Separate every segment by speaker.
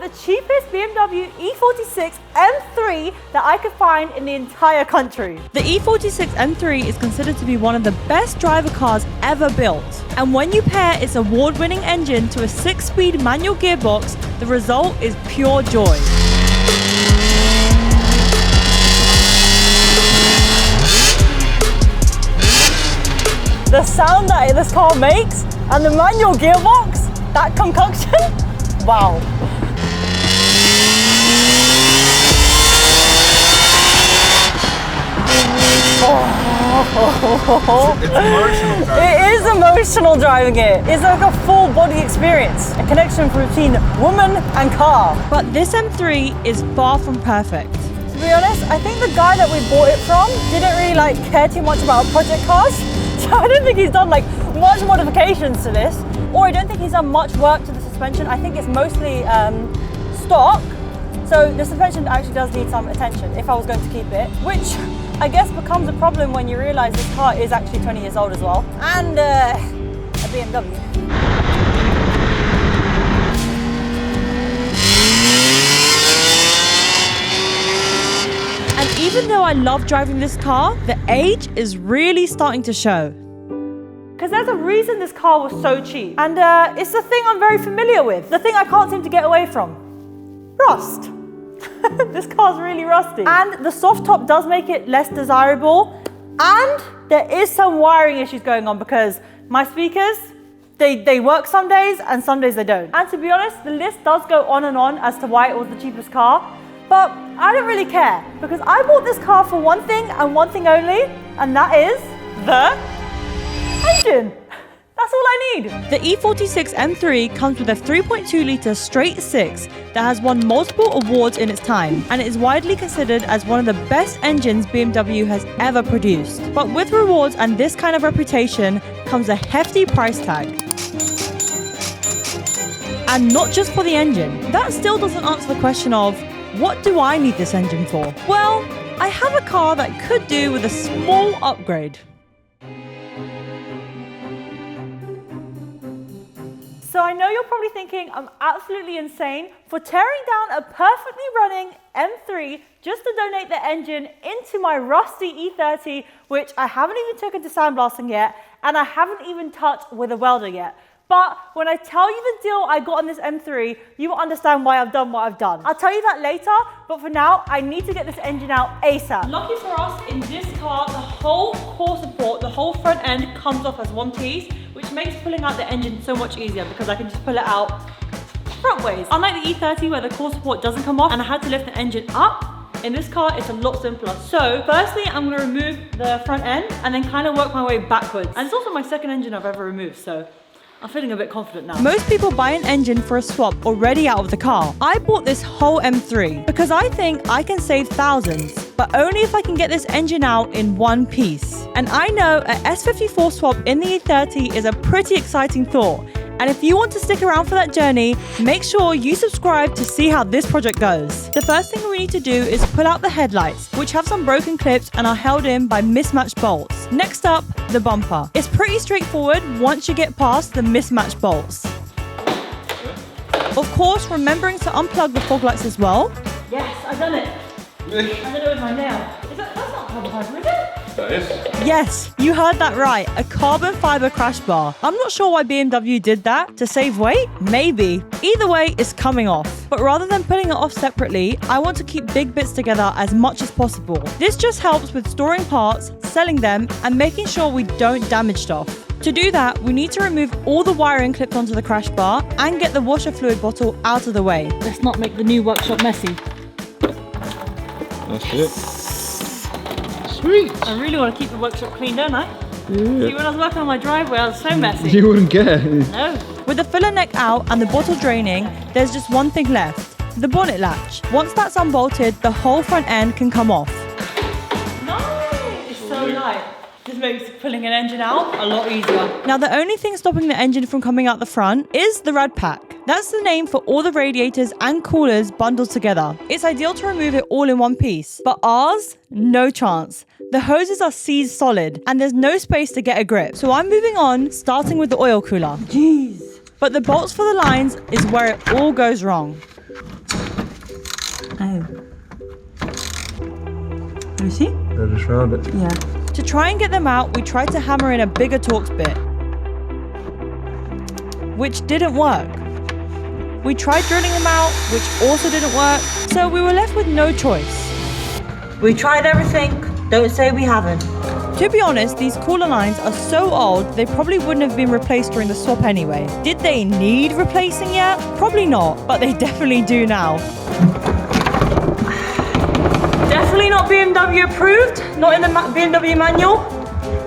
Speaker 1: the cheapest BMW E46 M3 that I could find in the entire country.
Speaker 2: The E46 M3 is considered to be one of the best driver cars ever built. And when you pair its award-winning engine to a 6-speed manual gearbox, the result is pure joy.
Speaker 1: The sound that this car makes and the manual gearbox, that concoction, wow.
Speaker 3: It's emotional driving.
Speaker 1: It is emotional driving it. It's like a full body experience, a connection between woman and car.
Speaker 2: But this M3 is far from perfect.
Speaker 1: To be honest, I think the guy that we bought it from didn't really care too much about project cars. So I don't think he's done much modifications to this, or I don't think he's done much work to the suspension. I think it's mostly stock. So the suspension actually does need some attention if I was going to keep it, which I guess becomes a problem when you realize this car is actually 20 years old as well, and a BMW.
Speaker 2: And even though I love driving this car, the age is really starting to show.
Speaker 1: Because there's a reason this car was so cheap. And it's the thing I'm very familiar with. The thing I can't seem to get away from. Rust. This car's really rusty. And the soft top does make it less desirable. And there is some wiring issues going on because my speakers, they work some days and some days they don't. And to be honest, the list does go on and on as to why it was the cheapest car. But I don't really care because I bought this car for one thing and one thing only, and that is the engine. That's all I need.
Speaker 2: The E46 M3 comes with a 3.2-litre straight 6 that has won multiple awards in its time, and it is widely considered as one of the best engines BMW has ever produced. But with rewards and this kind of reputation comes a hefty price tag. And not just for the engine. That still doesn't answer the question of, what do I need this engine for? Well, I have a car that could do with a small upgrade.
Speaker 1: So I know you're probably thinking I'm absolutely insane for tearing down a perfectly running M3 just to donate the engine into my rusty E30, which I haven't even taken to sandblasting yet, and I haven't even touched with a welder yet. But when I tell you the deal I got on this M3, you will understand why I've done what I've done. I'll tell you that later, but for now, I need to get this engine out ASAP.
Speaker 2: Lucky for us, in this car, the whole core support, the whole front end comes off as one piece, which makes pulling out the engine so much easier because I can just pull it out front ways. Unlike the E30 where the core support doesn't come off and I had to lift the engine up, in this car, it's a lot simpler. So firstly, I'm gonna remove the front end and then kind of work my way backwards. And it's also my second engine I've ever removed, so I'm feeling a bit confident now. Most people buy an engine for a swap already out of the car. I bought this whole M3 because I think I can save thousands, but only if I can get this engine out in one piece. And I know a S54 swap in the E30 is a pretty exciting thought. And if you want to stick around for that journey, make sure you subscribe to see how this project goes. The first thing we need to do is pull out the headlights, which have some broken clips and are held in by mismatched bolts. Next up, the bumper. It's pretty straightforward once you get past the mismatched bolts. Of course, remembering to unplug the fog lights as well.
Speaker 1: Yes, I've done it. I did it with my nail. That's not carbon fiber, is it?
Speaker 3: That is.
Speaker 2: Yes, you heard that right, a carbon fiber crash bar. I'm not sure why BMW did that, to save weight? Maybe. Either way, it's coming off. But rather than putting it off separately, I want to keep big bits together as much as possible. This just helps with storing parts, selling them, and making sure we don't damage stuff. To do that, we need to remove all the wiring clipped onto the crash bar and get the washer fluid bottle out of the way. Let's not make the new workshop messy.
Speaker 3: That's it. Sweet.
Speaker 2: I really want to keep the workshop clean, don't I?
Speaker 3: Yeah.
Speaker 2: See, when I was working on my driveway, I was so messy.
Speaker 3: You wouldn't care.
Speaker 2: No. With the filler neck out and the bottle draining, there's just one thing left, the bonnet latch. Once that's unbolted, the whole front end can come off.
Speaker 1: Nice!
Speaker 2: It's so light. This makes pulling an engine out a lot easier. Now, the only thing stopping the engine from coming out the front is the rad pack. That's the name for all the radiators and coolers bundled together. It's ideal to remove it all in one piece, but ours, no chance. The hoses are seized solid and there's no space to get a grip. So I'm moving on, starting with the oil cooler.
Speaker 1: Jeez.
Speaker 2: But the bolts for the lines is where it all goes wrong.
Speaker 1: Oh. You see?
Speaker 3: I just found it.
Speaker 1: Yeah. To try and get them out, we tried to hammer in a bigger Torx bit, which didn't work. We tried drilling them out, which also didn't work, so we were left with no choice.
Speaker 2: We tried everything. Don't say we haven't.
Speaker 1: To be honest, these cooler lines are so old, they probably wouldn't have been replaced during the swap anyway. Did they need replacing yet? Probably not, but they definitely do now.
Speaker 2: Definitely not BMW approved. Not in the BMW manual.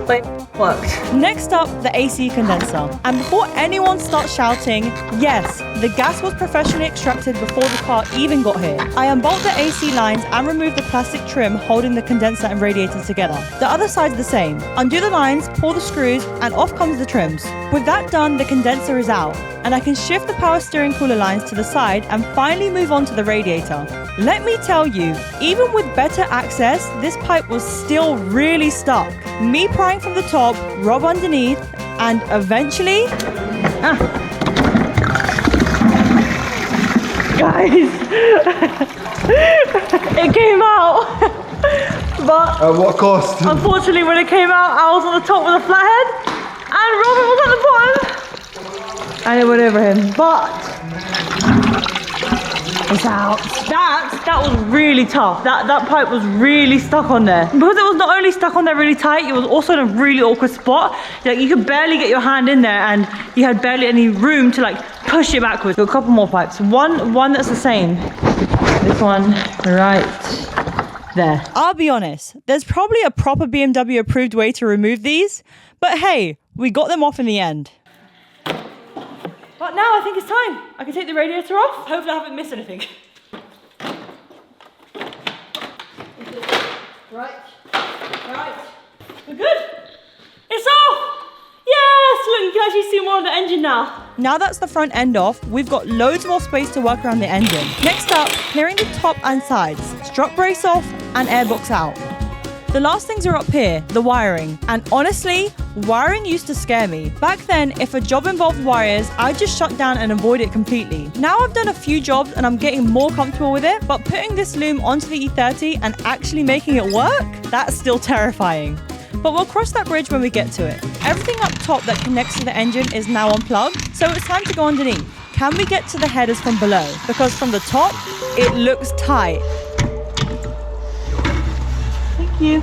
Speaker 2: But it worked.
Speaker 1: Next up, the AC condenser. And before anyone starts shouting, yes, the gas was professionally extracted before the car even got here. I unbolt the AC lines and remove the plastic trim holding the condenser and radiator together. The other side's the same. Undo the lines, pull the screws, and off comes the trims. With that done, the condenser is out, and I can shift the power steering cooler lines to the side and finally move on to the radiator. Let me tell you, even with better access, this pipe was still really stuck. Me prying from the top, Rob underneath, and eventually... Guys, it came out, but
Speaker 3: At what cost?
Speaker 2: unfortunately when it came out, I was on the top with a flathead, and Robin was at the bottom, and it went over him, but it's out. That was really tough. That pipe was really stuck on there. Because it was not only stuck on there really tight, it was also in a really awkward spot. Like you could barely get your hand in there, and you had barely any room to like push it backwards. Got a couple more pipes. One that's the same. This one right there.
Speaker 1: I'll be honest, there's probably a proper BMW approved way to remove these, but hey, we got them off in the end.
Speaker 2: But now I think it's time. I can take the radiator off. Hopefully I haven't missed anything. Right. We're good. It's off! Yes! Look, you can actually see more of the engine now.
Speaker 1: Now that's the front end off, we've got loads more space to work around the engine. Next up, clearing the top and sides, strut brace off and airbox out. The last things are up here, the wiring. And honestly, wiring used to scare me. Back then, if a job involved wires, I'd just shut down and avoid it completely. Now I've done a few jobs and I'm getting more comfortable with it, but putting this loom onto the E30 and actually making it work, that's still terrifying. But we'll cross that bridge when we get to it. Everything up top that connects to the engine is now unplugged, so it's time to go underneath. Can we get to the headers from below? Because from the top, it looks tight.
Speaker 2: You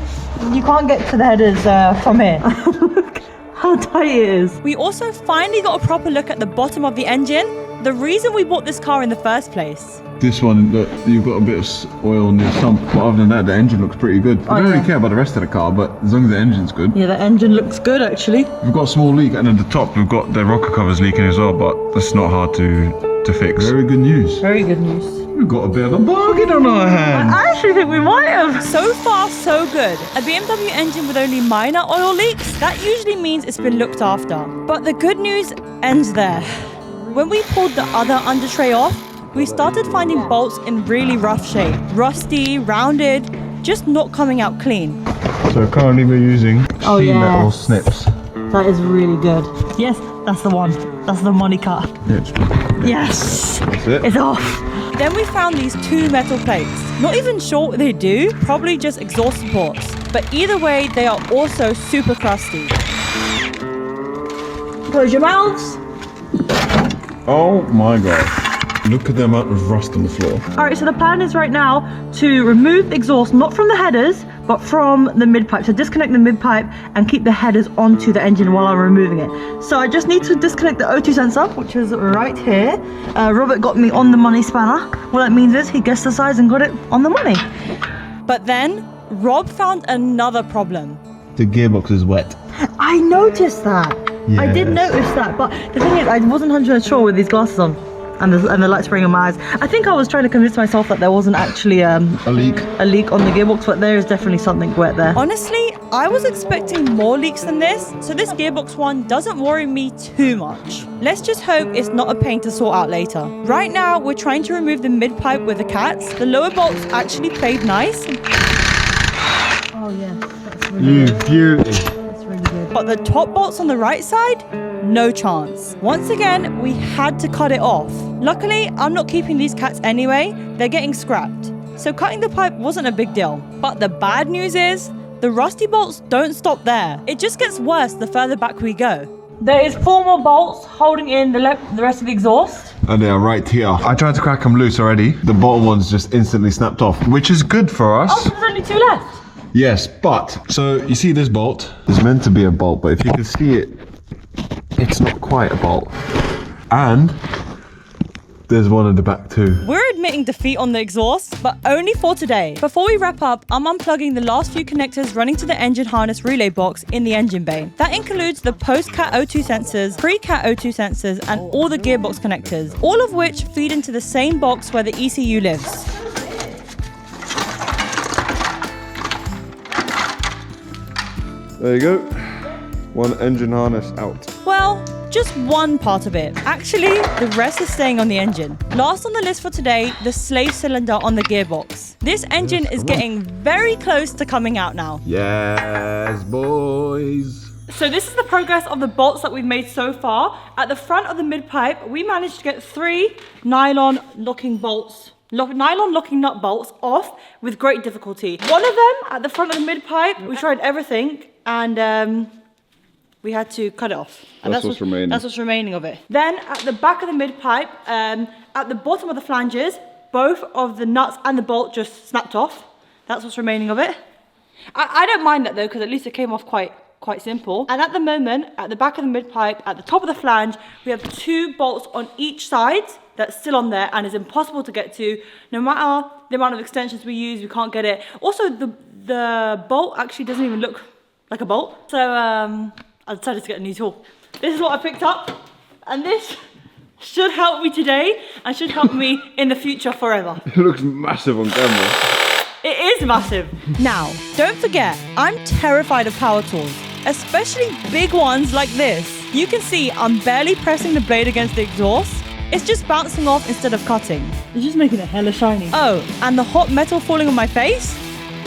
Speaker 2: can't get to the headers from here. Look how tight it is.
Speaker 1: We also finally got a proper look at the bottom of the engine, the reason we bought this car in the first place.
Speaker 3: This one, look, you've got a bit of oil in your sump, but other than that, the engine looks pretty good. I don't really care about the rest of the car, but as long as the engine's good.
Speaker 2: Yeah, the engine looks good actually.
Speaker 3: We've got a small leak, and at the top, we've got the rocker covers leaking as well, but that's not hard to fix. Very good news.
Speaker 2: Very good news.
Speaker 3: We've got a bit of a bargain on our hands.
Speaker 2: I actually think we might have.
Speaker 1: So far, so good. A BMW engine with only minor oil leaks, that usually means it's been looked after. But the good news ends there. When we pulled the other under tray off, we started finding bolts in really rough shape. Rusty, rounded, just not coming out clean.
Speaker 3: So currently we're using sheet metal snips.
Speaker 2: That is really good. Yes, that's the one. That's the money cut. Yes.
Speaker 3: That's it.
Speaker 2: It's off.
Speaker 1: Then we found these two metal plates. Not even sure what they do, probably just exhaust supports. But either way, they are also super crusty.
Speaker 2: Close your mouths.
Speaker 3: Oh my gosh. Look at the amount of rust on the floor.
Speaker 2: All right, so the plan is right now to remove the exhaust, not from the headers, but from the mid-pipe. So disconnect the mid-pipe and keep the headers onto the engine while I'm removing it. So I just need to disconnect the O2 sensor, which is right here. Robert got me on the money spanner. What that means is he guessed the size and got it on the money.
Speaker 1: But then, Rob found another problem.
Speaker 3: The gearbox is wet.
Speaker 2: I noticed that. I did notice that, but the thing is, I wasn't 100% sure with these glasses on. And the light spraying in my eyes. I think I was trying to convince myself that there wasn't actually a leak on the gearbox, but there is definitely something wet there.
Speaker 1: Honestly, I was expecting more leaks than this, so this gearbox one doesn't worry me too much. Let's just hope it's not a pain to sort out later. Right now, we're trying to remove the mid-pipe with the cats. The lower bolts actually played nice.
Speaker 2: Oh yes, that's really good.
Speaker 3: Beauty.
Speaker 2: That's really good.
Speaker 1: But the top bolts on the right side, no chance. Once again, we had to cut it off. Luckily, I'm not keeping these cats anyway. They're getting scrapped. so cutting the pipe wasn't a big deal. But the bad news is, the rusty bolts don't stop there. It just gets worse the further back we go.
Speaker 2: There is 4 more bolts holding in the rest of the exhaust.
Speaker 3: And they are right here. I tried to crack them loose already. The bottom ones just instantly snapped off, which is good for us.
Speaker 2: Oh, there's only 2 left.
Speaker 3: Yes, but, so you see this bolt? It's meant to be a bolt, but if you can see it, it's not quite a bolt. And there's one at the back too.
Speaker 1: We're admitting defeat on the exhaust, but only for today. Before we wrap up, I'm unplugging the last few connectors running to the engine harness relay box in the engine bay. That includes the post-Cat O2 sensors, pre-Cat O2 sensors, and all the gearbox connectors, all of which feed into the same box where the ECU lives.
Speaker 3: There you go. One engine harness out.
Speaker 1: Well, just one part of it. Actually, the rest is staying on the engine. Last on the list for today, the slave cylinder on the gearbox. This engine is getting very close to coming out now.
Speaker 3: Yes, boys.
Speaker 2: So this is the progress of the bolts that we've made so far. At the front of the mid-pipe, we managed to get 3 nylon locking nut bolts off with great difficulty. One of them at the front of the mid-pipe, we tried everything and we had to cut it off. And
Speaker 3: That's what's remaining.
Speaker 2: That's what's remaining of it. Then at the back of the mid-pipe, at the bottom of the flanges, both of the nuts and the bolt just snapped off. That's what's remaining of it. I don't mind that though, because at least it came off quite simple. And at the moment, at the back of the mid-pipe, at the top of the flange, we have 2 bolts on each side that's still on there and is impossible to get to. No matter the amount of extensions we use, we can't get it. Also, the bolt actually doesn't even look like a bolt. So I decided to get a new tool. This is what I picked up, and this should help me today and should help me in the future forever.
Speaker 3: It looks massive on camera.
Speaker 2: It is massive.
Speaker 1: Now, don't forget, I'm terrified of power tools, especially big ones like this. You can see I'm barely pressing the blade against the exhaust. It's just bouncing off instead of cutting.
Speaker 2: It's just making it hella shiny.
Speaker 1: Oh, and the hot metal falling on my face?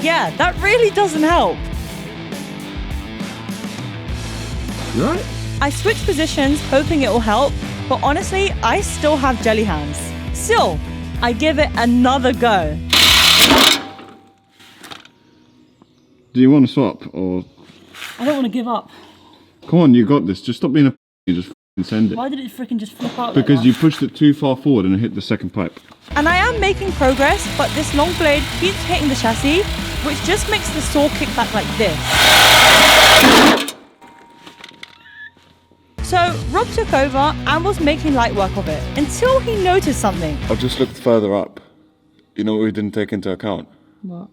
Speaker 1: Yeah, that really doesn't help.
Speaker 3: You alright?
Speaker 1: I switched positions hoping it will help, but honestly, I still have jelly hands. Still, I give it another go.
Speaker 3: Do you want to swap or?
Speaker 2: I don't want to give up.
Speaker 3: Come on, you got this. Just stop being a and just send it.
Speaker 2: Why did it freaking just flip out
Speaker 3: Because
Speaker 2: like
Speaker 3: you pushed it too far forward and it hit the second pipe.
Speaker 1: And I am making progress, but this long blade keeps hitting the chassis, which just makes the saw kick back like this. So Rob took over and was making light work of it until he noticed something.
Speaker 3: I've just looked further up. You know what we didn't take into account?
Speaker 2: What?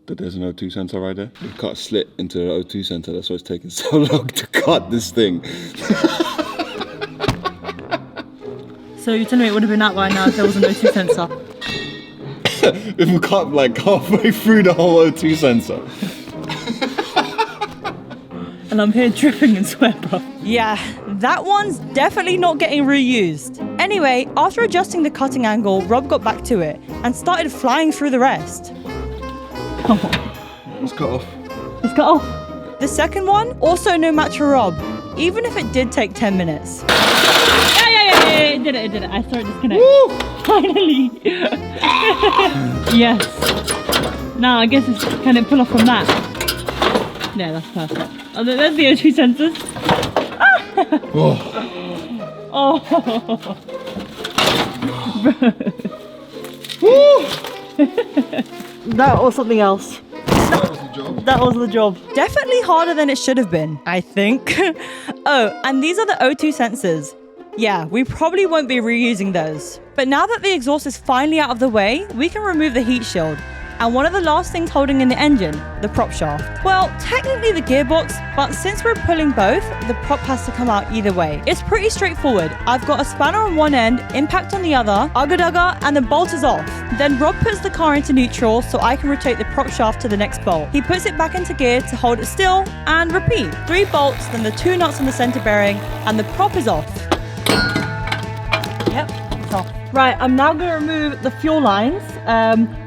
Speaker 3: That there's an O2 sensor right there. We cut a slit into the O2 sensor. That's why it's taking so long to cut this thing.
Speaker 2: So you're telling me it would have been out by now if there was an O2 sensor?
Speaker 3: If we cut like halfway through the whole O2 sensor.
Speaker 2: And I'm here dripping in sweat, bro.
Speaker 1: Yeah, that one's definitely not getting reused. Anyway, after adjusting the cutting angle, Rob got back to it and started flying through the rest.
Speaker 2: Come on.
Speaker 3: It's cut off.
Speaker 2: It's cut off.
Speaker 1: The second one, also no match for Rob, even if it did take 10 minutes.
Speaker 2: Yeah, it did it. I saw it disconnect.
Speaker 3: Woo!
Speaker 2: Finally. Yes. Now I guess it's, can it pull off from that? Yeah, that's perfect. Oh, there's the O2 sensors.
Speaker 3: Oh.
Speaker 2: That or something else. That was the job.
Speaker 1: Definitely harder than it should have been, I think. Oh, and these are the O2 sensors. Yeah, we probably won't be reusing those. But now that the exhaust is finally out of the way, we can remove the heat shield. And one of the last things holding in the engine, the prop shaft. Well, technically the gearbox, but since we're pulling both, the prop has to come out either way. It's pretty straightforward. I've got a spanner on one end, impact on the other, ugga-dugga, and the bolt is off. Then Rob puts the car into neutral so I can rotate the prop shaft to the next bolt. He puts it back into gear to hold it still, and repeat. 3 bolts, then the 2 nuts on the center bearing, and the prop is off.
Speaker 2: Yep, it's off. Right, I'm now going to remove the fuel lines,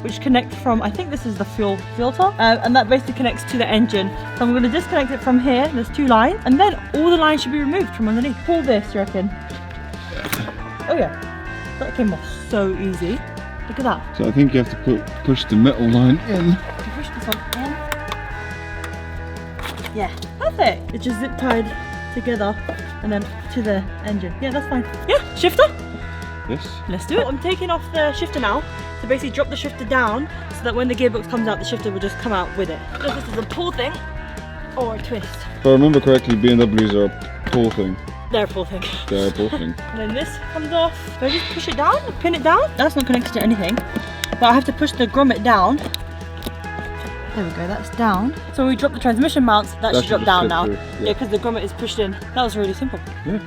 Speaker 2: which connect from, I think this is the fuel filter, and that basically connects to the engine. So I'm going to disconnect it from here, there's 2 lines, and then all the lines should be removed from underneath. Pull this, you reckon? Oh yeah, that came off so easy.
Speaker 1: Look at that.
Speaker 3: So I think you have to push the metal line in.
Speaker 1: You push this one in. Yeah, perfect. It's just zip tied together and then to the engine. Yeah, that's fine. Yeah, shifter.
Speaker 3: Yes.
Speaker 1: Let's do it. I'm taking off the shifter now to basically drop the shifter down so that when the gearbox comes out, the shifter will just come out with it. If this is a pull thing or a twist.
Speaker 3: If I remember correctly, BMWs are a pull thing.
Speaker 1: They're a pull thing.
Speaker 3: They're a pull thing.
Speaker 1: And then this comes off. Do I just push it down, pin it down? That's not connected to anything. But I have to push the grommet down. There we go, that's down. So when we drop the transmission mounts, that should drop down now. Yeah, because the grommet is pushed in. That was really simple.
Speaker 3: Yeah.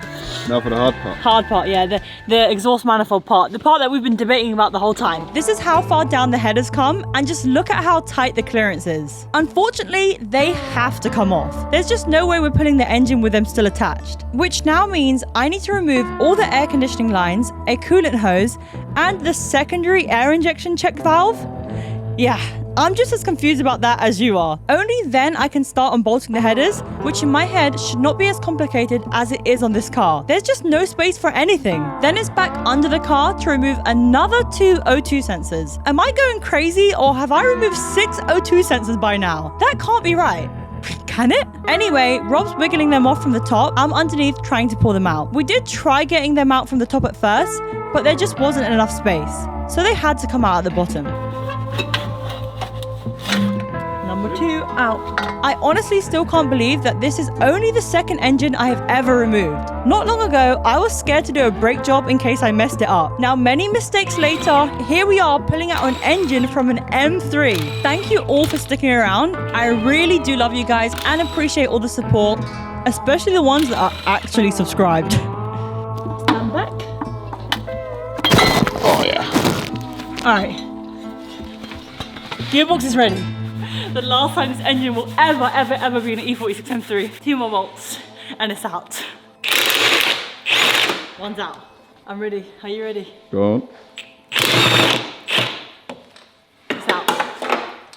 Speaker 3: Now for the hard part.
Speaker 1: Hard part, yeah, the exhaust manifold part. The part that we've been debating about the whole time. This is how far down the headers come, and just look at how tight the clearance is. Unfortunately, they have to come off. There's just no way we're pulling the engine with them still attached. Which now means I need to remove all the air conditioning lines, a coolant hose, and the secondary air injection check valve. Yeah, I'm just as confused about that as you are. Only then I can start unbolting the headers, which in my head should not be as complicated as it is on this car. There's just no space for anything. Then it's back under the car to remove another 2 O2 sensors. Am I going crazy, or have I removed 6 O2 sensors by now? That can't be right. Can it? Anyway, Rob's wiggling them off from the top. I'm underneath trying to pull them out. We did try getting them out from the top at first, but there just wasn't enough space. So they had to come out at the bottom. Number 2 out. I honestly still can't believe that this is only the second engine I have ever removed. Not long ago, I was scared to do a brake job in case I messed it up. Now, many mistakes later, here we are pulling out an engine from an M3. Thank you all for sticking around. I really do love you guys and appreciate all the support, especially the ones that are actually subscribed. Stand back.
Speaker 3: Oh yeah.
Speaker 1: Alright. Gearbox is ready. The last time this engine will ever be an E46 M3. 2 more volts and it's out. One's out. I'm ready. Are you ready?
Speaker 3: Go on.
Speaker 1: It's out.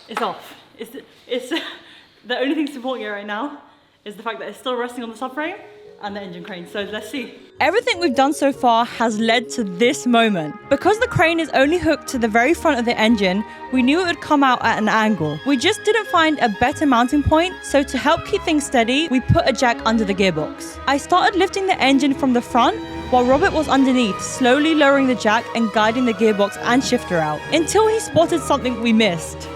Speaker 1: It's off. It's the only thing supporting it right now is the fact that it's still resting on the subframe and the engine crane. So let's see. Everything we've done so far has led to this moment. Because the crane is only hooked to the very front of the engine, we knew it would come out at an angle. We just didn't find a better mounting point, so to help keep things steady, we put a jack under the gearbox. I started lifting the engine from the front, while Robert was underneath, slowly lowering the jack and guiding the gearbox and shifter out, until he spotted something we missed.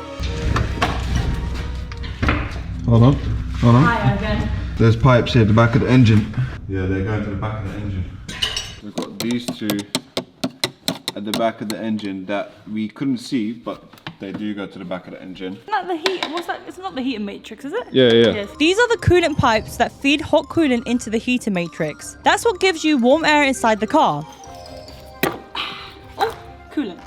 Speaker 3: Hold on. Hold on.
Speaker 1: Hi again.
Speaker 3: There's pipes here at the back of the engine. Yeah, they're going to the back of the engine. We've got these two at the back of the engine that we couldn't see, but they do go to the back of the engine.
Speaker 1: Isn't that the heat? What's that? It's not the heater matrix, is it?
Speaker 3: Yeah.
Speaker 1: Yes. These are the coolant pipes that feed hot coolant into the heater matrix. That's what gives you warm air inside the car. Oh, coolant.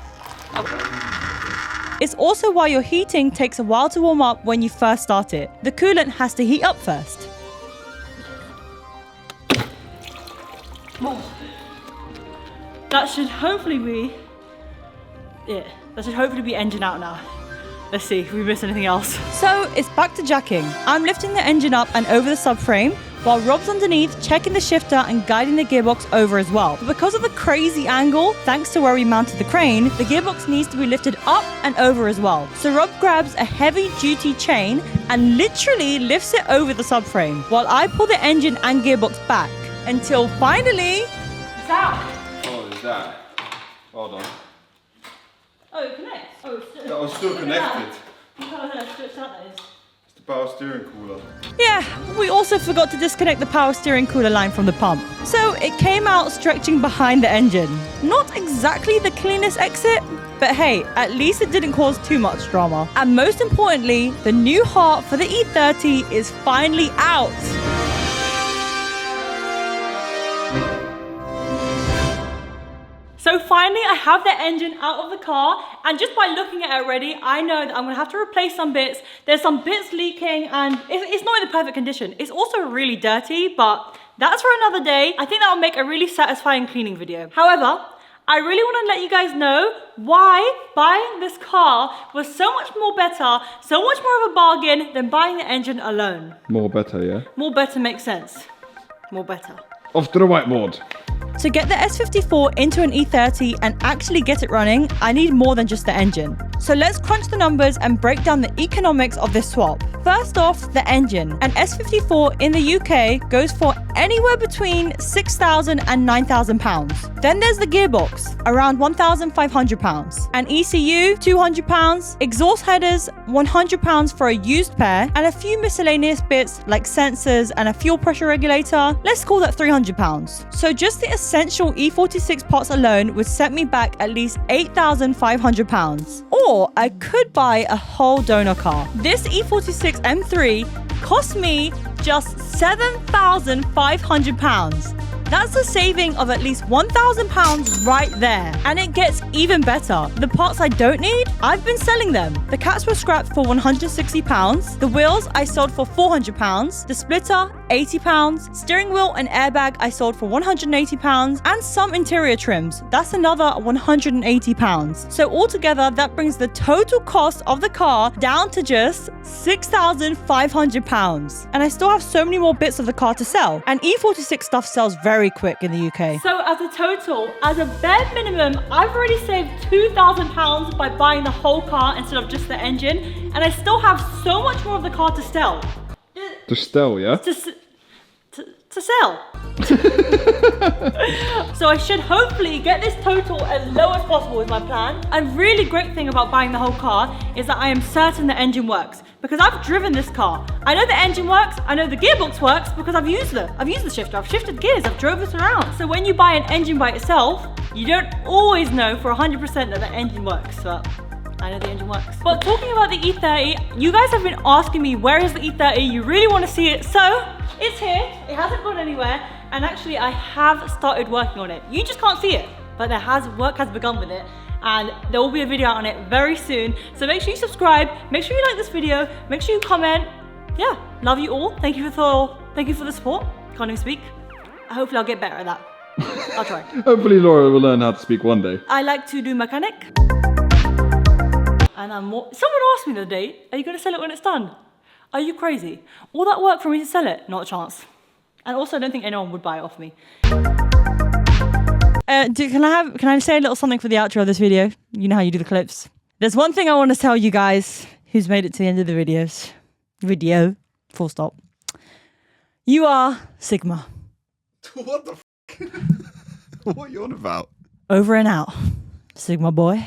Speaker 1: It's also why your heating takes a while to warm up when you first start it. The coolant has to heat up first. Oh. That should hopefully be it. That should hopefully be engine out now. Let's see if we miss anything else. So it's back to jacking. I'm lifting the engine up and over the subframe, while Rob's underneath checking the shifter and guiding the gearbox over as well. But because of the crazy angle, thanks to where we mounted the crane, the gearbox needs to be lifted up and over as well. So Rob grabs a heavy duty chain and literally lifts it over the subframe, while I pull the engine and gearbox back, until finally, it's out.
Speaker 3: Oh, is that? Hold on.
Speaker 1: Oh, it connects. Oh, it's
Speaker 3: That was still connected.
Speaker 1: You can't know how stretched out that is.
Speaker 3: It's the power steering cooler.
Speaker 1: Yeah, we also forgot to disconnect the power steering cooler line from the pump. So it came out stretching behind the engine. Not exactly the cleanest exit, but hey, at least it didn't cause too much drama. And most importantly, the new heart for the E30 is finally out. So finally, I have the engine out of the car, and just by looking at it already, I know that I'm gonna have to replace some bits. There's some bits leaking, and it's not in the perfect condition. It's also really dirty, but that's for another day. I think that will make a really satisfying cleaning video. However, I really wanna let you guys know why buying this car was so much more better, so much more of a bargain than buying the engine alone.
Speaker 3: More better, yeah?
Speaker 1: More better makes sense. More better.
Speaker 3: Off to the whiteboard.
Speaker 1: To get the S54 into an E30 and actually get it running, I need more than just the engine. So let's crunch the numbers and break down the economics of this swap. First off, the engine. An S54 in the UK goes for anywhere between £6,000 and £9,000. Then there's the gearbox, around £1,500. An ECU, £200. Exhaust headers, £100 for a used pair. And a few miscellaneous bits like sensors and a fuel pressure regulator. Let's call that £300. So just the essential E46 parts alone would set me back at least £8,500. Or I could buy a whole donor car. This E46 M3 cost me just £7,500. That's a saving of at least £1,000 right there. And it gets even better. The parts I don't need, I've been selling them. The caps were scrapped for £160. The wheels I sold for £400. The splitter, £80. Steering wheel and airbag I sold for £180. And some interior trims. That's another £180. So altogether, that brings the total cost of the car down to just £6,500. And I still have so many more bits of the car to sell. And E46 stuff sells very quick in the UK.
Speaker 2: So as a total, as a bare minimum, I've already saved £2,000 by buying the whole car instead of just the engine, and I still have so much more of the car to sell.
Speaker 3: To sell, yeah?
Speaker 2: To sell. So I should hopefully get this total as low as possible is my plan. A really great thing about buying the whole car is that I am certain the engine works, because I've driven this car. I know the engine works, I know the gearbox works because I've used the shifter, I've shifted gears, I've drove this around. So when you buy an engine by itself, you don't always know for 100% that the engine works, but I know the engine works. But talking about the E30, you guys have been asking me where is the E30, you really want to see it, so it's here, it hasn't gone anywhere, and actually I have started working on it. You just can't see it, but work has begun with it. And there will be a video out on it very soon. So make sure you subscribe, make sure you like this video, make sure you comment. Yeah, love you all. Thank you for the support. Can't even speak. Hopefully I'll get better at that. I'll try.
Speaker 3: Hopefully Laura will learn how to speak one day.
Speaker 2: I like to do mechanic. And someone asked me the other day, are you gonna sell it when it's done? Are you crazy? All that work for me to sell it? Not a chance. And also I don't think anyone would buy it off me.
Speaker 1: Can I say a little something for the outro of this video? You know how you do the clips. There's one thing I want to tell you guys who's made it to the end of the video, full stop. You are Sigma.
Speaker 3: What the f***? What are you on about?
Speaker 1: Over and out, Sigma boy.